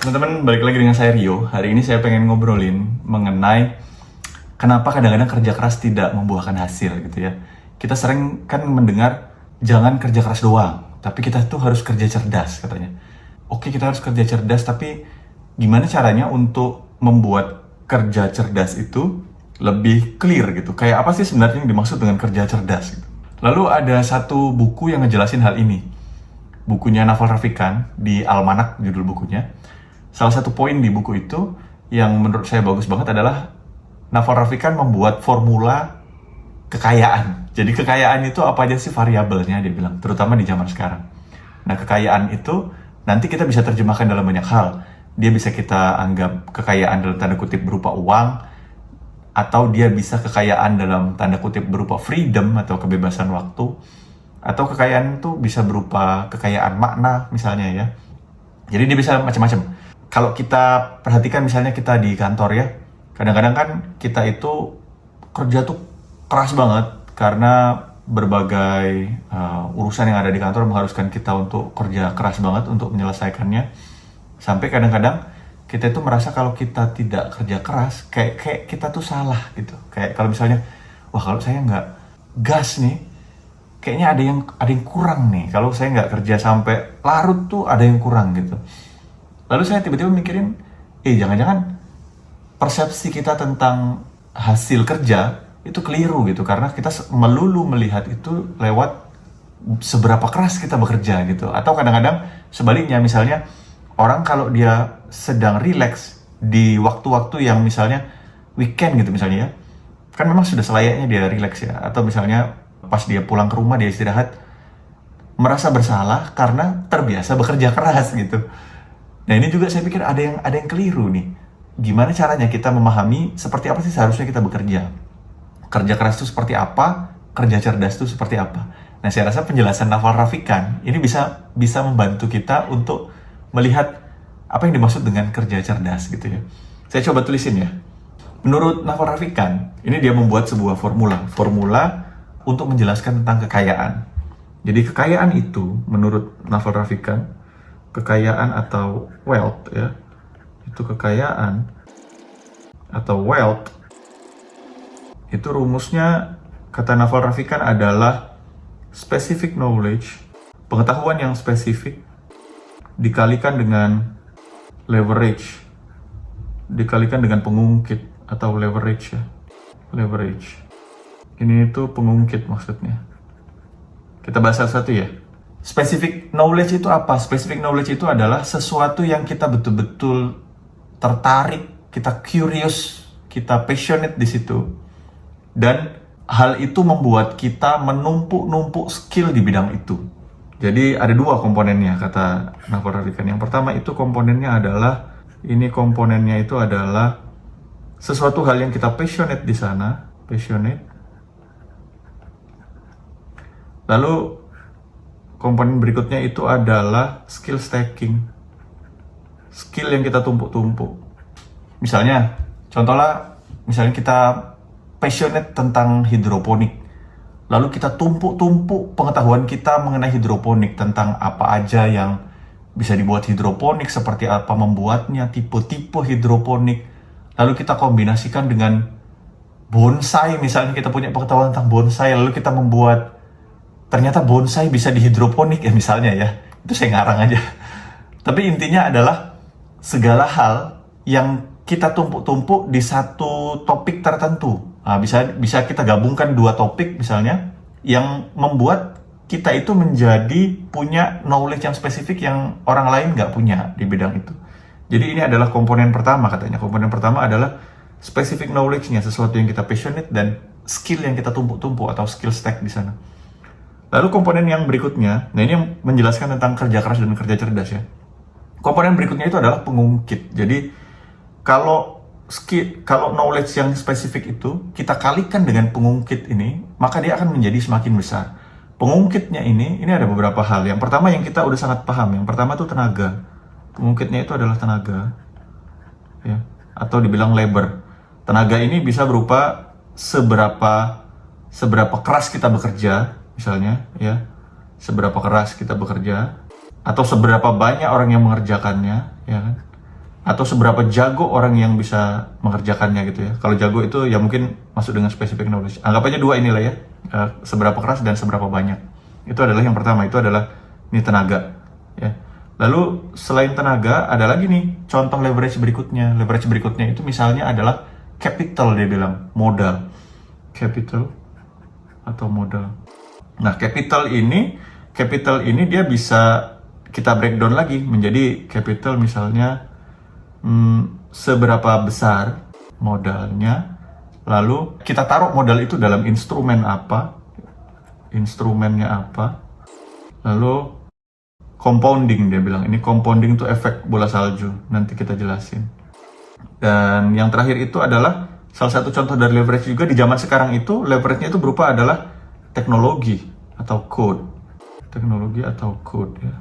Teman-teman, balik lagi dengan saya Rio. Hari ini saya pengen ngobrolin mengenai kenapa kadang-kadang kerja keras tidak membuahkan hasil gitu ya. Kita sering kan mendengar jangan kerja keras doang, tapi kita tuh harus kerja cerdas katanya. Oke, kita harus kerja cerdas, tapi gimana caranya untuk membuat kerja cerdas itu lebih clear gitu. Kayak apa sih sebenarnya yang dimaksud dengan kerja cerdas gitu. Lalu ada satu buku yang ngejelasin hal ini. Bukunya Naval Ravikant, di Almanak judul bukunya. Salah satu poin di buku itu yang menurut saya bagus banget adalah Naval Ravikant membuat formula kekayaan. Jadi kekayaan itu apa aja sih variabelnya, dia bilang, terutama di zaman sekarang. Nah, kekayaan itu nanti kita bisa terjemahkan dalam banyak hal. Dia bisa kita anggap kekayaan dalam tanda kutip berupa uang, atau dia bisa kekayaan dalam tanda kutip berupa freedom atau kebebasan waktu, atau kekayaan itu bisa berupa kekayaan makna misalnya ya. Jadi dia bisa macam-macam. Kalau kita perhatikan misalnya kita di kantor ya, kadang-kadang kan kita itu kerja tuh keras banget karena berbagai urusan yang ada di kantor mengharuskan kita untuk kerja keras banget untuk menyelesaikannya. Sampai kadang-kadang kita itu merasa kalau kita tidak kerja keras, kayak kita tuh salah gitu. Kayak kalau misalnya, wah kalau saya nggak gas nih, kayaknya ada yang kurang nih. Kalau saya nggak kerja sampai larut tuh ada yang kurang gitu. Lalu saya tiba-tiba mikirin, jangan-jangan persepsi kita tentang hasil kerja itu keliru gitu. Karena kita melulu melihat itu lewat seberapa keras kita bekerja gitu. Atau kadang-kadang sebaliknya, misalnya orang kalau dia sedang relax di waktu-waktu yang misalnya weekend gitu misalnya ya, kan memang sudah selayaknya dia relax ya. Atau misalnya pas dia pulang ke rumah dia istirahat, merasa bersalah karena terbiasa bekerja keras gitu. Nah ini juga saya pikir ada yang keliru nih. Gimana caranya kita memahami seperti apa sih seharusnya kita bekerja? Kerja keras itu seperti apa? Kerja cerdas itu seperti apa? Nah saya rasa penjelasan Naval Ravikant ini bisa membantu kita untuk melihat apa yang dimaksud dengan kerja cerdas gitu ya. Saya coba tulisin ya. Menurut Naval Ravikant, ini dia membuat sebuah formula untuk menjelaskan tentang kekayaan. Jadi kekayaan itu menurut Naval Ravikant, kekayaan atau wealth ya, itu kekayaan atau wealth itu rumusnya kata Naval Ravikant adalah specific knowledge, pengetahuan yang spesifik dikalikan dengan leverage, dikalikan dengan pengungkit atau leverage ya, leverage ini itu pengungkit maksudnya. Kita bahas satu ya. Specific knowledge itu apa? Specific knowledge itu adalah sesuatu yang kita betul-betul tertarik, kita curious, kita passionate di situ. Dan hal itu membuat kita menumpuk skill di bidang itu. Jadi ada dua komponennya kata Naval Ravikant. Yang pertama itu komponennya adalah, sesuatu hal yang kita passionate di sana, passionate. Lalu komponen berikutnya itu adalah skill stacking. Skill yang kita tumpuk-tumpuk. Misalnya kita passionate tentang hidroponik. Lalu kita tumpuk-tumpuk pengetahuan kita mengenai hidroponik, tentang apa aja yang bisa dibuat hidroponik, seperti apa membuatnya, tipe-tipe hidroponik. Lalu kita kombinasikan dengan bonsai, misalnya kita punya pengetahuan tentang bonsai, lalu kita membuat, ternyata bonsai bisa di hidroponik ya misalnya ya. Itu saya ngarang aja. Tapi intinya adalah segala hal yang kita tumpuk-tumpuk di satu topik tertentu. Nah, bisa kita gabungkan dua topik misalnya yang membuat kita itu menjadi punya knowledge yang spesifik yang orang lain nggak punya di bidang itu. Jadi ini adalah komponen pertama katanya. Komponen pertama adalah specific knowledge-nya, sesuatu yang kita passionate, dan skill yang kita tumpuk-tumpuk atau skill stack di sana. Lalu komponen yang berikutnya, nah ini yang menjelaskan tentang kerja keras dan kerja cerdas ya. Komponen berikutnya itu adalah pengungkit. Jadi kalau knowledge yang spesifik itu kita kalikan dengan pengungkit ini, maka dia akan menjadi semakin besar. Pengungkitnya ini ada beberapa hal. Yang pertama yang kita udah sangat paham. Yang pertama itu tenaga. Pengungkitnya itu adalah tenaga, ya, atau dibilang labor. Tenaga ini bisa berupa seberapa keras kita bekerja. Misalnya ya, seberapa keras kita bekerja atau seberapa banyak orang yang mengerjakannya ya kan. atau seberapa jago orang yang bisa mengerjakannya gitu ya. Kalau jago itu ya mungkin masuk dengan specific knowledge. Anggap aja dua inilah ya, seberapa keras dan seberapa banyak. Itu adalah yang pertama, itu adalah ini tenaga ya. Lalu selain tenaga ada lagi nih contoh leverage berikutnya. Leverage berikutnya itu misalnya adalah capital, dia bilang modal. Capital atau modal. Nah, capital ini dia bisa kita breakdown lagi menjadi capital misalnya seberapa besar modalnya, lalu kita taruh modal itu dalam instrumennya apa, lalu compounding, dia bilang ini compounding itu efek bola salju, nanti kita jelasin. Dan yang terakhir itu adalah salah satu contoh dari leverage juga di zaman sekarang itu, leverage-nya itu berupa adalah teknologi atau code ya.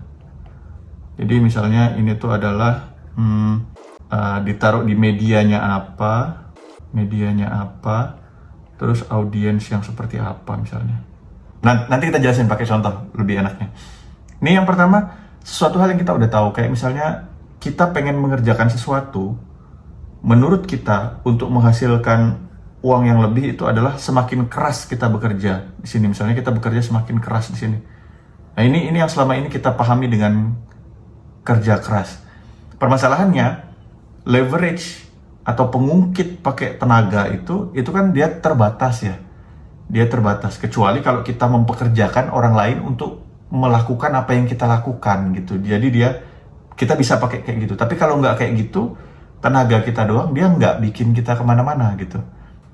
Jadi misalnya ini tuh adalah ditaruh di medianya apa, terus audiens yang seperti apa misalnya. Nanti kita jelasin pakai contoh lebih enaknya. Ini yang pertama, sesuatu hal yang kita udah tahu, kayak misalnya kita pengen mengerjakan sesuatu, menurut kita untuk menghasilkan uang yang lebih itu adalah semakin keras kita bekerja di sini. Misalnya kita bekerja semakin keras di sini. Nah ini yang selama ini kita pahami dengan kerja keras. Permasalahannya, leverage atau pengungkit pakai tenaga itu kan dia terbatas ya. Dia terbatas, kecuali kalau kita mempekerjakan orang lain untuk melakukan apa yang kita lakukan gitu. Jadi kita bisa pakai kayak gitu. Tapi kalau nggak kayak gitu, tenaga kita doang, dia nggak bikin kita kemana-mana gitu.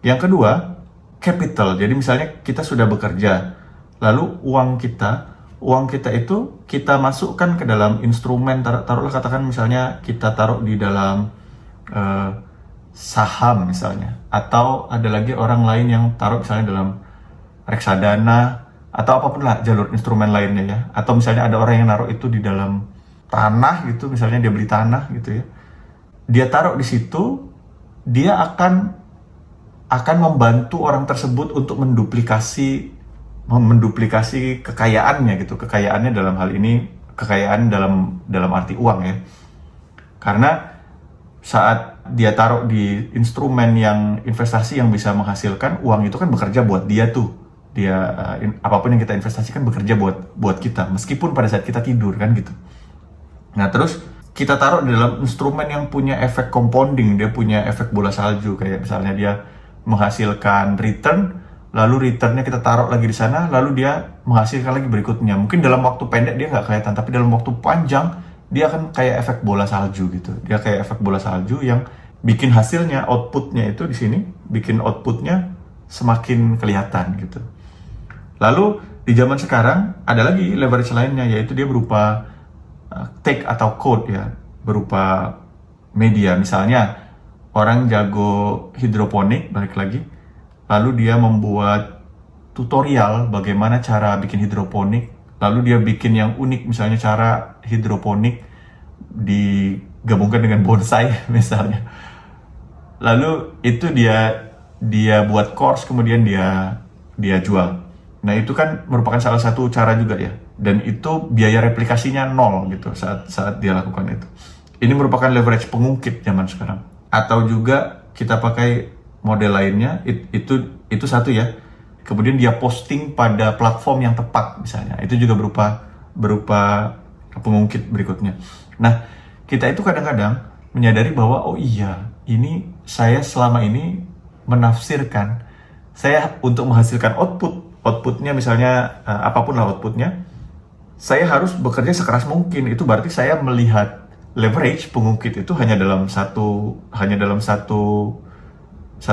Yang kedua, capital. Jadi misalnya kita sudah bekerja, lalu uang kita itu kita masukkan ke dalam instrumen, taruhlah katakan misalnya kita taruh di dalam saham misalnya, atau ada lagi orang lain yang taruh misalnya dalam reksadana atau apapun lah jalur instrumen lainnya ya, atau misalnya ada orang yang naruh itu di dalam tanah gitu, misalnya dia beli tanah gitu ya, dia taruh di situ, dia akan membantu orang tersebut untuk menduplikasi kekayaannya gitu. Kekayaannya dalam hal ini kekayaan dalam arti uang ya. Karena saat dia taruh di instrumen yang investasi yang bisa menghasilkan uang, itu kan bekerja buat dia tuh. Apapun yang kita investasikan bekerja buat kita, meskipun pada saat kita tidur kan gitu. Nah terus kita taruh di dalam instrumen yang punya efek compounding, dia punya efek bola salju, kayak misalnya dia menghasilkan return, lalu returnnya kita taruh lagi di sana, lalu dia menghasilkan lagi berikutnya. Mungkin dalam waktu pendek dia nggak kelihatan, tapi dalam waktu panjang dia akan kayak efek bola salju gitu. Dia kayak efek bola salju yang bikin hasilnya, outputnya itu di sini, bikin outputnya semakin kelihatan gitu. Lalu di zaman sekarang ada lagi leverage lainnya, yaitu dia berupa tech atau code ya, berupa media. Misalnya orang jago hidroponik, balik lagi, lalu dia membuat tutorial bagaimana cara bikin hidroponik, lalu dia bikin yang unik, misalnya cara hidroponik digabungkan dengan bonsai misalnya. Lalu itu dia buat course, kemudian dia jual. Nah itu kan merupakan salah satu cara juga ya, dan itu biaya replikasinya nol gitu saat dia lakukan itu. Ini merupakan leverage pengungkit zaman sekarang. Atau juga kita pakai model lainnya, itu satu ya. Kemudian dia posting pada platform yang tepat misalnya, itu juga berupa pengungkit berikutnya. Nah kita itu kadang-kadang menyadari bahwa oh iya, ini saya selama ini menafsirkan saya untuk menghasilkan outputnya misalnya apapun lah outputnya, saya harus bekerja sekeras mungkin. Itu berarti saya melihat leverage pengungkit itu hanya dalam satu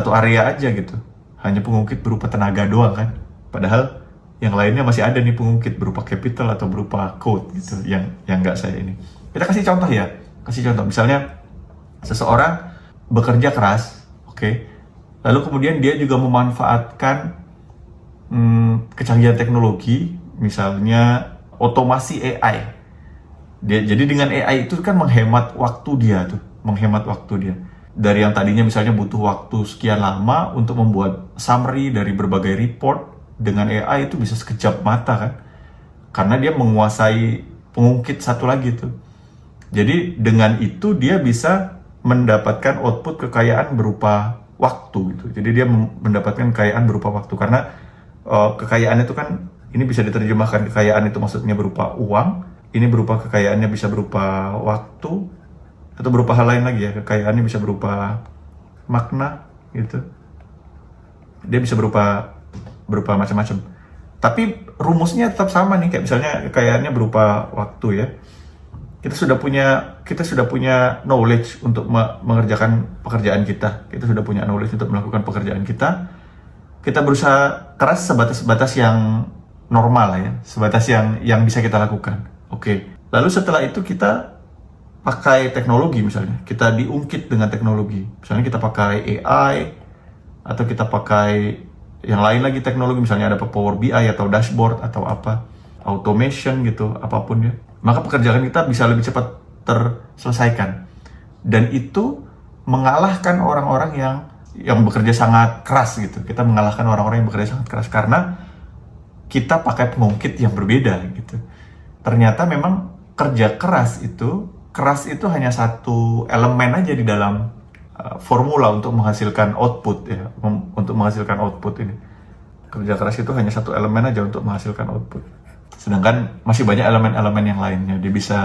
area aja gitu, hanya pengungkit berupa tenaga doang kan, padahal yang lainnya masih ada nih pengungkit berupa capital atau berupa code gitu yang nggak saya ini. Kita kasih contoh misalnya seseorang bekerja keras, oke, lalu kemudian dia juga memanfaatkan kecanggihan teknologi, misalnya otomasi AI. Jadi dengan AI itu kan menghemat waktu dia. Dari yang tadinya misalnya butuh waktu sekian lama untuk membuat summary dari berbagai report, dengan AI itu bisa sekejap mata kan. Karena dia menguasai pengungkit satu lagi tuh. Jadi dengan itu dia bisa mendapatkan output kekayaan berupa waktu gitu. Jadi dia mendapatkan kekayaan berupa waktu karena kekayaan itu kan ini bisa diterjemahkan kekayaan itu maksudnya berupa uang, ini berupa kekayaannya bisa berupa waktu atau berupa hal lain lagi ya. Kekayaannya bisa berupa makna gitu. Dia bisa berupa macam-macam. Tapi rumusnya tetap sama nih, kayak misalnya kekayaannya berupa waktu ya. Kita sudah punya knowledge untuk mengerjakan pekerjaan kita. Kita sudah punya knowledge untuk melakukan pekerjaan kita. Kita berusaha keras sebatas yang normal ya, sebatas yang bisa kita lakukan. Oke. Lalu setelah itu kita pakai teknologi misalnya. Kita diungkit dengan teknologi. Misalnya kita pakai AI atau kita pakai yang lain lagi teknologi, misalnya ada Power BI atau dashboard atau apa, automation gitu, apapun ya. Maka pekerjaan kita bisa lebih cepat terselesaikan. Dan itu mengalahkan orang-orang yang bekerja sangat keras gitu. Kita mengalahkan orang-orang yang bekerja sangat keras karena kita pakai pengungkit yang berbeda gitu. Ternyata memang kerja keras itu hanya satu elemen aja di dalam formula untuk menghasilkan output ya, untuk menghasilkan output ini. Kerja keras itu hanya satu elemen aja untuk menghasilkan output. Sedangkan masih banyak elemen-elemen yang lainnya. Dia bisa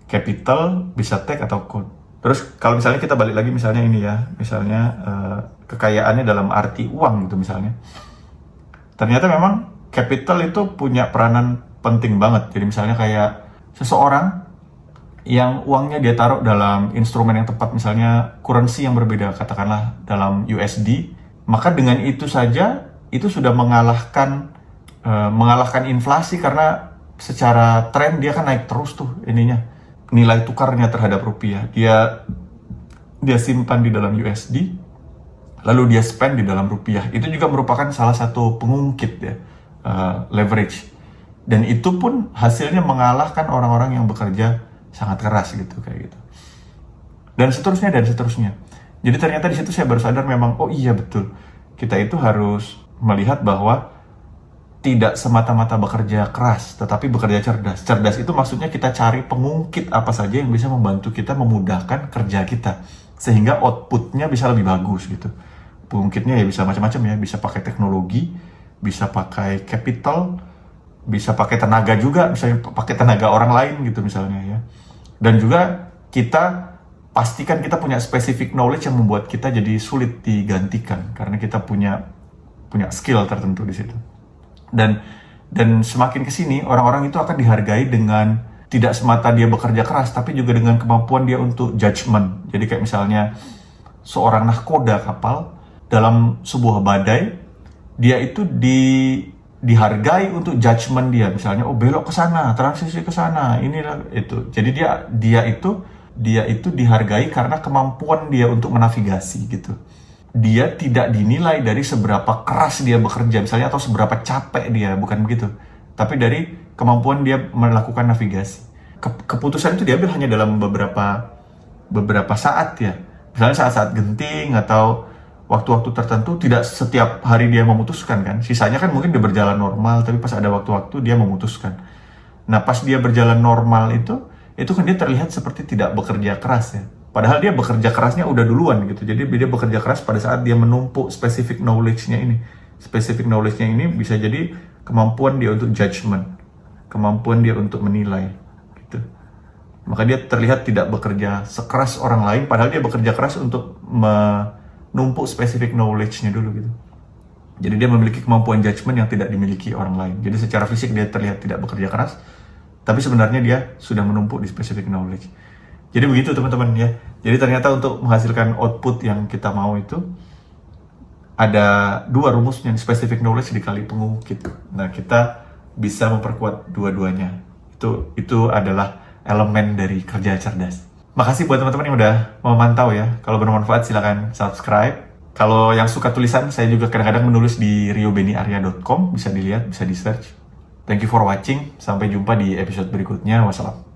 capital, bisa tech atau code. Terus kalau misalnya kita balik lagi misalnya ini ya, misalnya kekayaannya dalam arti uang gitu misalnya. Ternyata memang capital itu punya peranan penting banget. Jadi misalnya kayak seseorang yang uangnya dia taruh dalam instrumen yang tepat, misalnya currency yang berbeda, katakanlah dalam USD, maka dengan itu saja itu sudah mengalahkan inflasi karena secara tren dia kan naik terus tuh ininya, nilai tukarnya terhadap rupiah. Dia simpan di dalam USD, lalu dia spend di dalam rupiah. Itu juga merupakan salah satu pengungkit ya, leverage. Dan itu pun hasilnya mengalahkan orang-orang yang bekerja sangat keras gitu, kayak gitu. Dan seterusnya. Jadi ternyata di situ saya baru sadar memang, oh iya betul. Kita itu harus melihat bahwa tidak semata-mata bekerja keras, tetapi bekerja cerdas. Cerdas itu maksudnya kita cari pengungkit apa saja yang bisa membantu kita memudahkan kerja kita, sehingga outputnya bisa lebih bagus gitu. Pengungkitnya ya bisa macam-macam ya, bisa pakai teknologi, bisa pakai capital, bisa pakai tenaga juga, misalnya pakai tenaga orang lain gitu misalnya ya. Dan juga kita pastikan kita punya specific knowledge yang membuat kita jadi sulit digantikan karena kita punya skill tertentu di situ. Dan semakin kesini orang-orang itu akan dihargai dengan tidak semata dia bekerja keras, tapi juga dengan kemampuan dia untuk judgment. Jadi kayak misalnya seorang nahkoda kapal dalam sebuah badai, dia itu dihargai untuk judgment dia, misalnya oh belok ke sana, transisi ke sana, inilah itu. Jadi dia itu dihargai karena kemampuan dia untuk menavigasi gitu. Dia tidak dinilai dari seberapa keras dia bekerja misalnya atau seberapa capek dia, bukan begitu. Tapi dari kemampuan dia melakukan navigasi. Keputusan itu diambil hanya dalam beberapa saat ya. Misalnya saat-saat genting atau waktu-waktu tertentu, tidak setiap hari dia memutuskan kan. Sisanya kan mungkin dia berjalan normal, tapi pas ada waktu-waktu dia memutuskan. Nah pas dia berjalan normal itu kan dia terlihat seperti tidak bekerja keras ya. Padahal dia bekerja kerasnya udah duluan gitu. Jadi dia bekerja keras pada saat dia menumpuk specific knowledge-nya ini. Specific knowledge-nya ini bisa jadi kemampuan dia untuk judgment, kemampuan dia untuk menilai gitu. Maka dia terlihat tidak bekerja sekeras orang lain, padahal dia bekerja keras untuk menumpuk specific knowledge-nya dulu gitu. Jadi dia memiliki kemampuan judgment yang tidak dimiliki orang lain. Jadi secara fisik dia terlihat tidak bekerja keras, tapi sebenarnya dia sudah menumpuk di specific knowledge. Jadi begitu teman-teman ya. Jadi ternyata untuk menghasilkan output yang kita mau itu ada dua rumusnya, specific knowledge dikali pengungkit. Nah kita bisa memperkuat dua-duanya. Itu adalah elemen dari kerja cerdas. Makasih buat teman-teman yang udah memantau ya. Kalau bermanfaat silakan subscribe. Kalau yang suka tulisan, saya juga kadang-kadang menulis di riobeniarya.com. Bisa dilihat, bisa di search. Thank you for watching. Sampai jumpa di episode berikutnya. Wassalam.